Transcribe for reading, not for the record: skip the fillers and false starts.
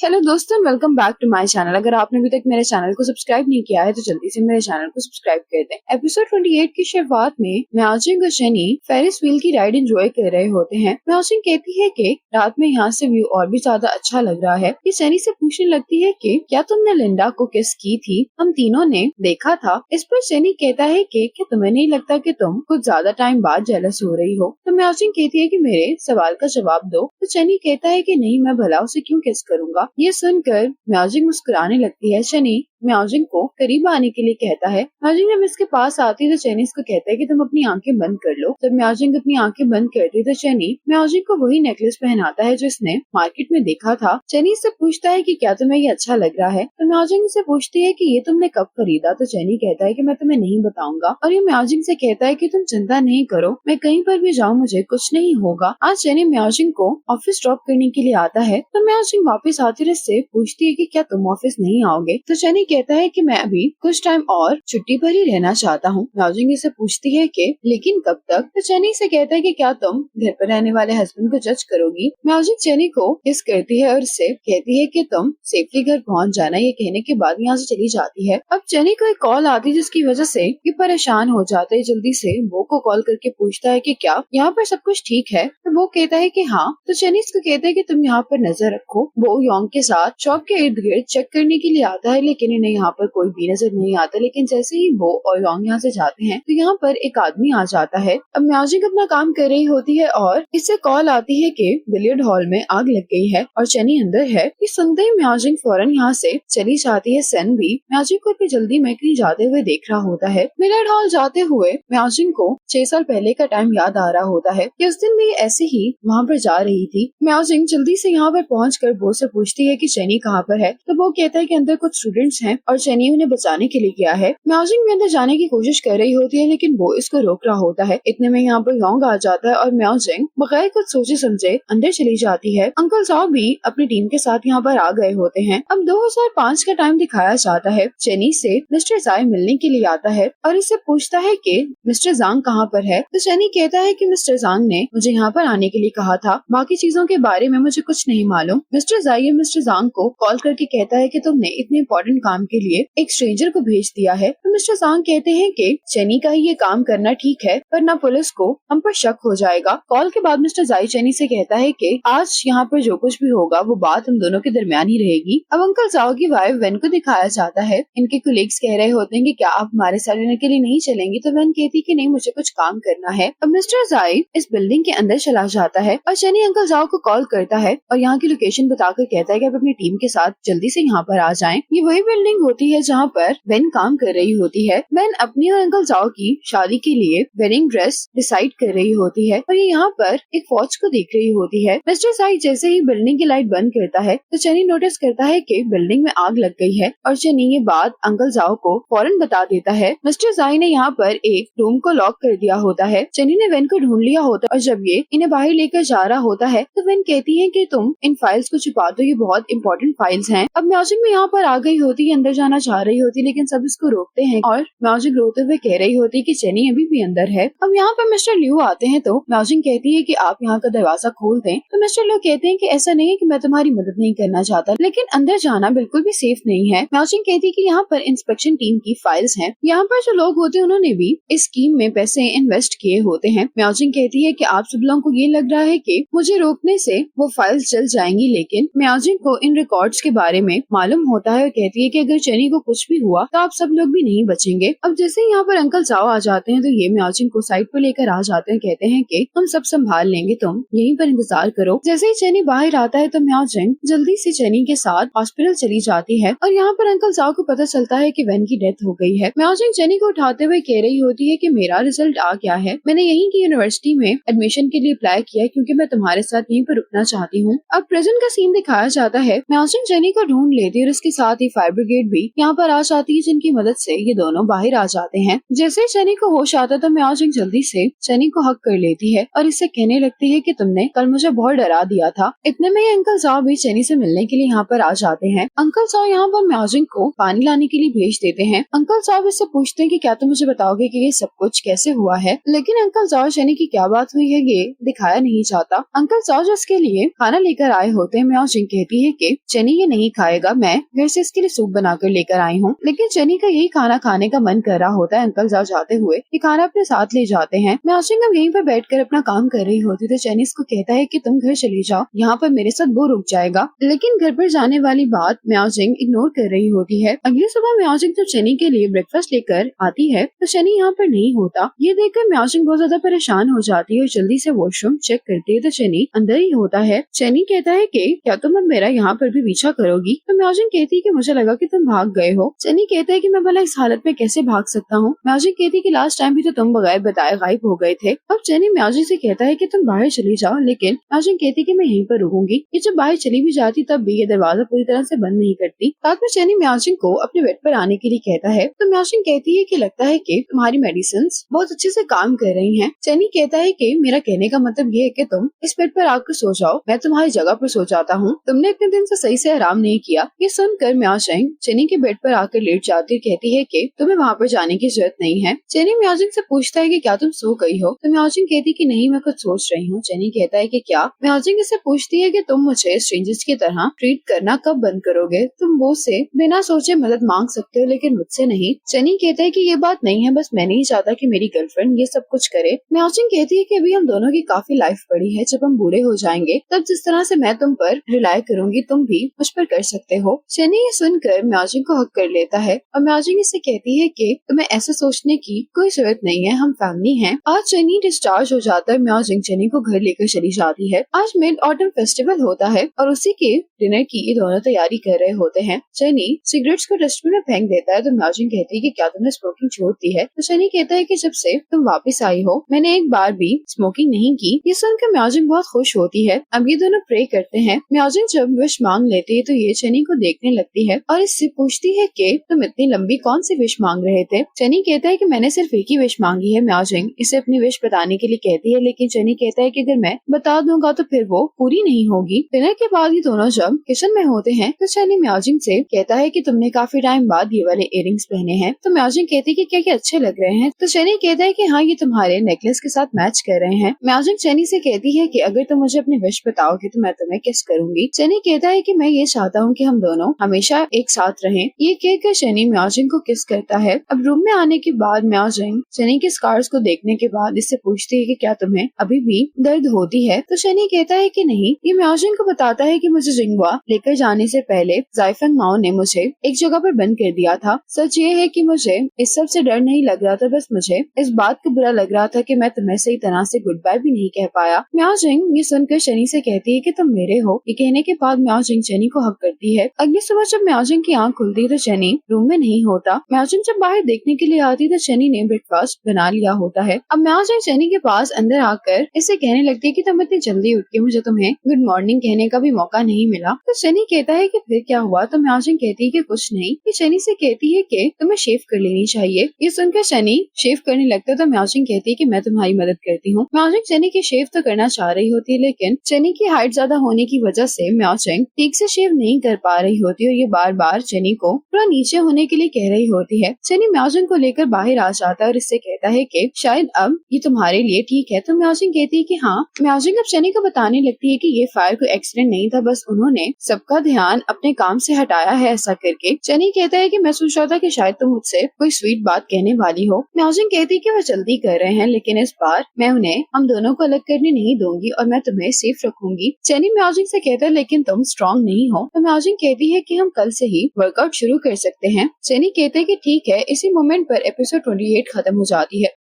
Hello दोस्तों, welcome back to my channel. अगर आपने अभी तक मेरे चैनल को सब्सक्राइब नहीं किया है तो जल्दी से मेरे चैनल को सब्सक्राइब कर दें। एपिसोड 28 की शुरुआत में म्याओजिंग और शनी फेरिस व्हील की राइड एंजॉय कर रहे होते हैं। म्याओजिंग कहती है कि रात में यहाँ से व्यू और भी ज्यादा अच्छा लग रहा है। ये शनी से पूछने लगती है कि क्या तुमने लिंडा को किस की थी? हम तीनों ने देखा था। इस पर शनी कहता है कि क्या तुम्हें नहीं लगता कि तुम कुछ ज्यादा टाइम बाद जेलस हो रही हो? तो म्याओजिंग कहती है कि मेरे सवाल का जवाब दो। तो शनी कहता है कि नहीं, मैं भला उसे क्यों किस करूंगा। ये सुनकर म्याओजिंग मुस्कुराने लगती है। शनी म्याओजिंग को करीब आने के लिए कहता है। म्याओजिंग जब इसके पास आती है तो शनी इसको कहता है कि तुम अपनी आंखें बंद कर लो। जब म्याओजिंग अपनी आंखें बंद करती है तो शनी म्याओजिंग को वही नेकलेस पहनाता है जो इसने मार्केट में देखा था। शनी इससे पूछता है कि क्या तुम्हें ये अच्छा लग रहा है? तो म्याओजिंग इससे पूछती है कि ये तुमने कब खरीदा? तो शनी कहता है कि मैं तुम्हें नहीं बताऊंगा। और ये म्याओजिंग से कहता है कि तुम चिंता नहीं करो, मैं कहीं पर भी जाऊँ मुझे कुछ नहीं होगा। आज शनी म्याओजिंग को ऑफिस ड्रॉप करने के लिए आता है। तो म्याओजिंग वापस आती है, इससे पूछती है कि क्या तुम ऑफिस नहीं आओगे? तो शनी कहता है कि मैं अभी कुछ टाइम और छुट्टी पर ही रहना चाहता हूँ। म्याओजिंग इससे पूछती है कि लेकिन कब तक? तो शनी से कहता है कि क्या तुम घर पर रहने वाले हस्बैंड को जज करोगी? म्याओजिंग शनी को किस करती है और इससे कहती है कि तुम सेफली घर पहुँच जाना। ये कहने के बाद यहाँ से चली जाती है। अब शनी को एक कॉल आती है जिसकी वजह से ये परेशान हो जाते है। जल्दी से वो को कॉल करके पूछता है कि क्या यहाँ पर सब कुछ ठीक है? तो वो कहता है कि हाँ। तो शनी इसको कहता है कि तुम यहाँ पर नजर रखो। वो योंग के साथ शॉप के इर्द गिर्द चेक करने के लिए आता है, लेकिन इन्हें यहाँ पर कोई भी नजर नहीं आता। लेकिन जैसे ही वो और योंग यहाँ से जाते हैं तो यहाँ पर एक आदमी आ जाता है। अब म्याओजिंग अपना काम कर रही होती है और इससे कॉल आती है कि बिलियर्ड हॉल में आग लग गई है और शनी अंदर है। ये सुनते ही म्याओजिंग फौरन यहाँ से चली जाती है। सन भी म्याओजिंग को जल्दी में कहीं जाते हुए देख रहा होता है। बिलियर्ड हॉल जाते हुए म्याओजिंग को 6 साल पहले का टाइम याद आ रहा होता है कि उस दिन भी ऐसे ही वहाँ पर जा रही थी। म्याओजिंग जल्दी से यहाँ पर पहुंचकर वो से पूछती है कि शनी कहाँ पर है? तो वो कहता है कि अंदर कुछ स्टूडेंट्स हैं और शनी उन्हें बचाने के लिए गया है। म्याओजिंग भी अंदर जाने की कोशिश कर रही होती है लेकिन वो इसको रोक रहा होता है। इतने में यहाँ पर योंग आ जाता है और म्याओजिंग बगैर कुछ सोचे समझे अंदर चली जाती है। अंकल जाओ भी अपनी टीम के साथ यहाँ पर आ गए होते हैं। अब 2005 का टाइम दिखाया जाता है। शनी से मिस्टर जाय मिलने के लिए आता है और इससे पूछता है कि मिस्टर जांग कहाँ पर है? तो शनी कहता है कि मिस्टर जांग ने मुझे यहाँ पर आने के लिए कहा था, बाकी चीजों के बारे में मुझे कुछ नहीं मालूम। मिस्टर जाय मिस्टर जांग को कॉल करके कहता है कि तुमने इतने इम्पोर्टेंट काम के लिए एक स्ट्रेंजर को भेज दिया है। तो मिस्टर जांग कहते हैं कि शनी का ही ये काम करना ठीक है, वरना पुलिस को हम पर शक हो जाएगा। कॉल के बाद मिस्टर जाय शनी से कहता है कि आज यहाँ पर जो कुछ भी होगा वो बात हम दोनों के दरमियान ही रहेगी। अब अंकल जाओ की वाइफ वेन को दिखाया जाता है। इनके कोलीग्स कह रहे होते हैं कि क्या आप हमारे साथ डिनर के लिए नहीं चलेंगे? तो वेन कहती कि नहीं, मुझे कुछ काम करना है। अब मिस्टर जाय इस बिल्डिंग के अंदर चला जाता है और शनी अंकल जाओ को कॉल करता है और यहाँ की लोकेशन बताकर कहता है कि आप अपनी टीम के साथ जल्दी से यहाँ पर आ जाएं। ये वही बिल्डिंग होती है जहाँ पर वेन काम कर रही होती है। वेन अपनी और अंकल जाओ की शादी के लिए वेडिंग ड्रेस डिसाइड कर रही होती है और ये यहाँ पर एक फौज को देख रही होती है। मिस्टर जाय जैसे ही बिल्डिंग की लाइट बंद करता है तो शनी नोटिस करता है कि बिल्डिंग में आग लग गई है और शनी ये बात अंकल जाओ को फौरन बता देता है। मिस्टर जाय ने यहाँ पर एक रूम को लॉक कर दिया होता है। शनी ने वेन को ढूंढ लिया होता है और जब ये इन्हें बाहर लेकर जा रहा होता है तो वेन कहती है कि तुम इन फाइल्स को छुपा दो, ये बहुत इंपॉर्टेंट फाइल्स हैं। अब म्याओजिंग भी यहाँ पर आ गई होती है, अंदर जाना चाह रही होती लेकिन सब इसको रोकते हैं और म्याओजिंग रोते हुए कह रही होती कि शनी अभी भी अंदर है। अब यहाँ पर मिस्टर लिू आते हैं तो म्याओजिंग कहती है कि आप यहाँ का दरवाजा खोल दें। तो मिस्टर लिू कहते हैं कि ऐसा नहीं है कि मैं तुम्हारी मदद नहीं करना चाहता, लेकिन अंदर जाना बिल्कुल भी सेफ नहीं है। म्याओजिंग कहती है कि यहाँ पर इंस्पेक्शन टीम की फाइल्स हैं। यहाँ पर जो लोग होते हैं उन्होंने भी इस स्कीम में पैसे इन्वेस्ट किए होते हैं। म्याओजिंग कहती है कि आप सब लोगों को ये लग रहा है कि मुझे रोकने से वो फाइल्स जल जाएंगी, लेकिन म्याओजिंग को इन रिकॉर्ड्स के बारे में मालूम होता है और कहती है कि अगर शनी को कुछ भी हुआ तो आप सब लोग भी नहीं बचेंगे। अब जैसे यहाँ पर अंकल जाओ आ जाते हैं तो ये म्याओजिंग को साइड पर लेकर आ जाते हैं। कहते हैं कि हम सब संभाल लेंगे, तुम यहीं पर इंतजार करो। जैसे ही शनी बाहर आता है तो म्याओजिंग जल्दी से शनी के साथ हॉस्पिटल चली जाती है और यहाँ पर अंकल जाओ को पता चलता है कि वेन की डेथ हो गई है। म्याओजिंग शनी को उठाते हुए कह रही होती है कि मेरा रिजल्ट आ गया है, मैंने यहीं की यूनिवर्सिटी में एडमिशन के लिए अप्लाई किया है क्योंकि मैं तुम्हारे साथ यहीं पर रुकना चाहती हूँ। अब प्रेजेंट का सीन दिखाया जाता है। म्याओजिंग शनी को ढूंढ लेती है और उसके साथ ही फायर ब्रिगेड भी यहाँ पर आ जाती है, जिनकी मदद से ये दोनों बाहर आ जाते हैं। जैसे चनी को होश आता तो म्याओजिंग जल्दी से चनी को हक कर लेती है और इससे कहने लगती है कि तुमने कल मुझे बहुत डरा दिया था। इतने में ही अंकल जाओ भी चनी से मिलने के लिए यहाँ पर आ जाते हैं। अंकल जाओ यहाँ पर म्याओजिंग को पानी लाने के लिए भेज देते हैं। अंकल जाओ इससे पूछते हैं कि क्या तुम मुझे बताओगे कि ये सब कुछ कैसे हुआ है, लेकिन अंकल जाओ चनी की क्या बात हुई है ये दिखाया नहीं चाहता। अंकल जाओ इसके लिए खाना लेकर आए होते हैं। म्याओजिंग कहती है कि चनी ये नहीं खाएगा, मैं घर से इसके लिए सूप बनाकर लेकर आई हूँ, लेकिन चनी का यही खाना खाने का मन कर रहा होता है। अंकल जाओ जाते हुए ये खाना अपने साथ ले जाते हैं। म्याओजिंग अब यहीं पर बैठकर अपना काम कर रही होती तो चनी इसको कहता है कि तुम घर चले जाओ, यहाँ पर मेरे साथ वो रुक जाएगा, लेकिन घर पर जाने वाली बात म्याओजिंग इग्नोर कर रही होती है। अगली सुबह म्याओजिंग जब चनी के लिए ब्रेकफास्ट लेकर आती है तो चनी यहाँ पर नहीं होता। ये देखकर म्याओजिंग बहुत ज्यादा परेशान हो जाती है और जल्दी से वॉशरूम चेक करती है तो चनी अंदर ही होता है। चनी कहता है कि क्या तुम अब मेरा यहाँ पर भी पीछा करोगी? तो म्याओजिंग कहती है कि मुझे लगा कि तुम भाग गए हो। चनी कहता है कि मैं भला इस हालत में कैसे भाग सकता हूँ? म्याओजिंग कहती है कि लास्ट टाइम भी तो तुम बगैर बताए गायब हो गए थे। अब चनी म्याओजिंग से कहता है कि तुम बाहर चली जाओ, लेकिन म्याओजिंग कहती है कि मैं यहीं पर रुकूंगी। ये जब बाहर चली भी जाती तब भी ये दरवाजा पूरी तरह से बंद नहीं करती। साथ में चनी म्याओजिंग को अपने बेड पर आने के लिए कहता है तो म्याओजिंग कहती है कि लगता है कि तुम्हारी मेडिसिन बहुत अच्छे से काम कर रही हैं। चनी कहता है कि मेरा कहने का मतलब ये है कि तुम इस बेड पर आकर सो जाओ, मैं तुम्हारी जगह पर सो जाता हूँ, तुमने इतने दिन से सही से आराम नहीं किया। ये सुनकर म्याओजिंग चनी के बेड पर आकर लेट जाती और कहती है कि तुम्हें वहाँ पर जाने की जरूरत नहीं है। चनी म्याओजिंग से पूछता है कि क्या तुम सो गई हो? तो म्याओजिंग कहती कि नहीं, मैं कुछ सोच रही हूँ। चनी कहता है कि क्या? म्याओजिंग इससे पूछती है कि तुम मुझे स्ट्रेंजर्स की तरह ट्रीट करना कब बंद करोगे? तुम वो से बिना सोचे मदद मांग सकते हो, लेकिन मुझसे नहीं। चनी कहता है कि ये बात नहीं है, बस मैं नहीं चाहता कि मेरी गर्लफ्रेंड ये सब कुछ करे। म्याओजिंग कहती है कि अभी हम दोनों की काफी लाइफ पड़ी है, जब हम बूढ़े हो जाएंगे तब जिस तरह से मैं तुम पर रिलाई करूंगी तुम भी मुझ पर कर सकते हो। चनी ये सुनकर म्याओजिंग को हक कर लेता है और म्याओजिंग इससे कहती है कि तुम्हें ऐसा सोचने की कोई जरूरत नहीं है, हम फैमिली हैं। आज चनी डिस्चार्ज हो जाता है। म्याओजिंग चनी को घर लेकर चली जाती है। आज मिड ऑटम फेस्टिवल होता है और उसी के डिनर की ये दोनों तैयारी कर रहे होते हैं। चनी सिगरेट्स को डस्टबिन में फेंक देता है तो म्याओजिंग कहती है कि क्या तुमने स्मोकिंग छोड़ दी है? तो चनी कहता है कि जब से तुम वापस आई हो मैंने एक बार भी स्मोकिंग नहीं की। ये सुनकर म्याओजिंग बहुत खुश होती है। अब ये दोनों प्रे करते हैं। म्याओजिंग जब विश मांग लेती है तो ये चनी को देखने लगती है और इससे पूछती है कि तुम इतनी लंबी कौन सी विश मांग रहे थे? चनी कहता है कि मैंने सिर्फ एक ही विश मांगी है। म्याओजिंग इसे अपनी विश बताने के लिए कहती है, लेकिन चनी कहता है कि अगर मैं बता दूंगा तो फिर वो पूरी नहीं होगी। डिनर के बाद ये दोनों जब किचन में होते हैं तो चनी म्याओजिंग से कहता है कि तुमने काफी टाइम बाद ये वाले इयररिंग्स पहने हैं। तो म्याओजिंग कहती है कि क्या ये अच्छे लग रहे हैं? तो चनी कहता है कि हाँ, ये तुम्हारे नेकलेस के साथ मैच कर रहे हैं। म्याओजिंग चनी से कहती है कि अगर तुम मुझे अपनी विश बताओगे तो मैं तुम्हें किस करूंगी। चनी कहता है कि मैं ये चाहता हूँ कि हम दोनों हमेशा एक साथ रहें। ये कहकर चनी म्याओजिंग को किस करता है। अब रूम में आने के बाद म्याओजिंग चनी के स्कार्स को देखने के बाद इससे पूछती है कि क्या तुम्हें अभी भी दर्द होती है? तो चनी कहता है कि नहीं। ये म्याओजिंग को बताता है कि मुझे जिंगवा लेकर जाने से पहले जाइफंग माओ ने मुझे एक जगह पर बंद कर दिया था। सच ये है कि मुझे इस सब से डर नहीं लग रहा था, बस मुझे इस बात का बुरा लग रहा था कि मैं तुम्हें सही तरह से गुड बाय भी नहीं कह पाया। म्याओजिंग ये सुनकर चनी से कहती है कि तुम मेरे हो। ये कहने के बाद म्याओजिंग चनी को हक करती है। अगली सुबह जब म्याओजिंग की आंख खुलती है तो चनी रूम में नहीं होता। म्याओजिंग जब बाहर देखने के लिए आती तो चनी ने ब्रेकफास्ट बना लिया होता है। अब म्याओजिंग चनी के पास अंदर आकर इसे कहने लगती है कि तुम इतनी जल्दी उठ के मुझे तुम्हें गुड मॉर्निंग कहने का भी मौका नहीं मिला। तो चनी कहता है कि फिर क्या हुआ? तो म्याओजिंग कहती है कि कुछ नहीं। ये चनी से कहती है कि तुम्हें शेव कर लेनी चाहिए। ये सुनकर चनी शेव करने लगता है तो म्याओजिंग कहती है कि मैं तुम्हारी मदद करती हूँ। म्याओजिंग चनी की शेव तो करना चाह रही होती है, लेकिन चनी की हाइट ज्यादा होने की वजह से म्याओजिंग ठीक से शेव नहीं कर पा रही होती और ये बार बार चनी को थोड़ा नीचे होने के लिए कह रही होती है। चनी म्याओजिंग को लेकर बाहर आ जाता है और इससे कहता है कि शायद अब ये तुम्हारे लिए ठीक है। तो म्याओजिंग कहती है कि हाँ। म्याओजिंग अब चनी को बताने लगती है कि ये फायर कोई एक्सीडेंट नहीं था, बस उन्होंने सबका ध्यान अपने काम से हटाया है ऐसा करके। चनी कहता है कि मैं सोच रहा था कि शायद तुम मुझसे कोई स्वीट बात कहने वाली हो। म्याओजिंग कहती है कि वो जल्दी कर रहे हैं, लेकिन इस बार मैं उन्हें हम दोनों को अलग करने नहीं दूंगी और मैं तुम्हें सेफ रखूंगी। चनी म्याओजिंग से कहता है लेकिन तुम स्ट्रॉन्ग नहीं हो। तो म्याओजिंग कहती है कि हम कल से ही वर्कआउट शुरू कर सकते हैं। चनी कहते हैं कि ठीक है। इसी मोमेंट पर एपिसोड 28 खत्म हो जाती है।